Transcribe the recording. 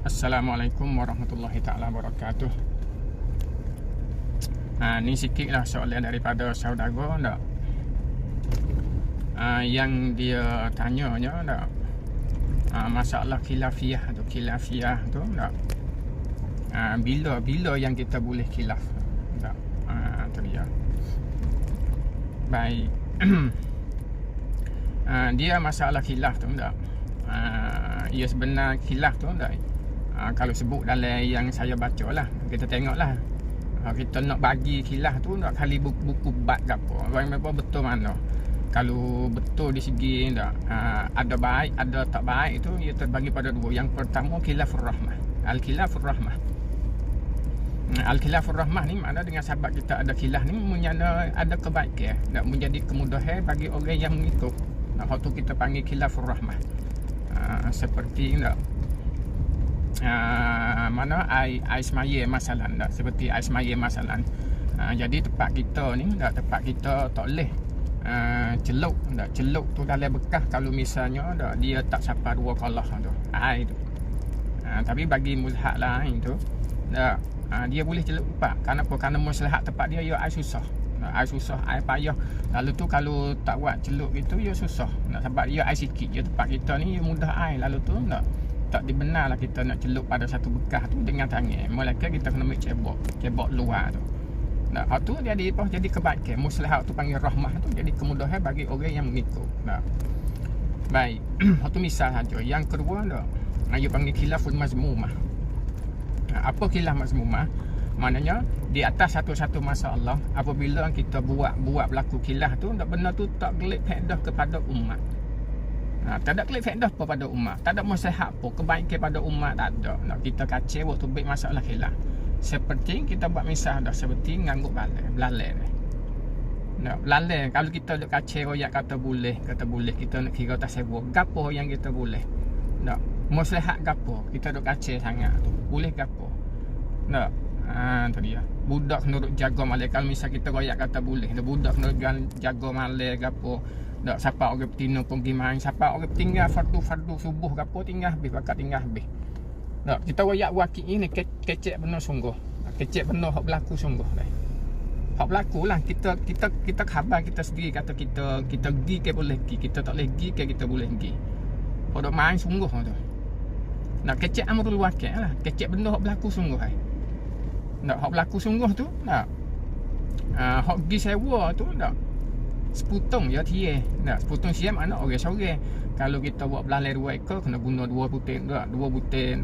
Assalamualaikum warahmatullahi ta'ala wabarakatuh. Ni sikit lah soalan daripada saudara tak? Yang dia tanyanya tak? Masalah khilafiyah tu tak? Bila yang kita boleh khilaf tak? Tu dia. Baik. Dia masalah khilaf tu tak? Ya sebenar khilaf tu tak? Kalau sebut dalam yang saya baca lah, kita tengok lah, kita nak bagi khilaf tu nak kali buku bab ke apa betul mana. Kalau betul di segi tak, ada baik ada tak baik, itu ia terbagi pada dua. Yang pertama khilafur rahmah, al-khilafur rahmah. Al-khilafur rahmah ni makna dengan sahabat kita ada khilaf ni menyana ada kebaikan, nak menjadi kemudahan bagi orang yang mengikut. Hak tu kita panggil khilafur rahmah. Seperti tak, mana air semaya masalah tak, seperti air semaya masalah. Jadi tempat kita ni tak, tempat kita tak boleh celuk tak, celuk tu dalam bekas kalau misalnya tak, dia tak sampai 2 kolah tu air tu. Tapi bagi muzhab lain tu tak, dia boleh celuk 4. Kenapa? Kerana maslahat tempat dia air susah. Air susah, air payah. Lalu tu kalau tak buat celuk gitu dia susah. Sebab dia air sikit je, tempat kita ni mudah air. Lalu tu tak dibenarlah kita nak celup pada satu bekas tu dengan tangan. Melainkan kita kena ambil cebok luar tu. Hak tu jadi apa? Jadi kebaikan. Maslahat tu panggil rahmah tu jadi kemudahan bagi orang yang mengikut. Baik. Hak tu misal saja. Yang kedua tak, dia panggil khilaful mazmumah. Apa khilaf mazmumah? Maknanya di atas satu-satu masalah apabila kita buat berlaku khilaf tu, tak benda tu tak gelip faedah kepada umat. Tak ada kelip faedah kepada umat, tak ada maslahat apa, kebaikan pada umat tak ada. Nak kita kacau waktu baik masalah khilaf. Seperti kita buat misal dah, seperti ngangguk belalai ni. Nak belalai kalau kita duk kacau royak kata boleh, kita nak kira tak sewa. Gapo yang kita boleh? Nak maslahat gapo? Kita duk kacau sangat tu. Boleh gapo? Nak tu dia. Budak nurut jaga malai. Kalau misal kita royak kata boleh, budak nurut jaga malai gapo. Tak, siapa orang betina pun pergi main, siapa orang tinggal fardu subuh ke apa, tinggal habis, bakat tinggal habis. Tak, kita wayak wakil ini kecek benar sungguh. Kecek benar hak berlaku sungguh dah. Hak berlaku lah, kita khabar kita sendiri kata kita pergi ke boleh pergi, kita tak boleh pergi ke kita boleh pergi. Hak dok main sungguh tu. Nak kecek amrul wakil lah, kecek benar hak berlaku sungguh ai. Nak hak berlaku sungguh tu, tak. Hak pergi sewa tu tak. Seputung je tiye. Nak seputung siam anak orang seorang. Kalau kita buat belalai 2 ekor kena guna 2 butir, 2 butir,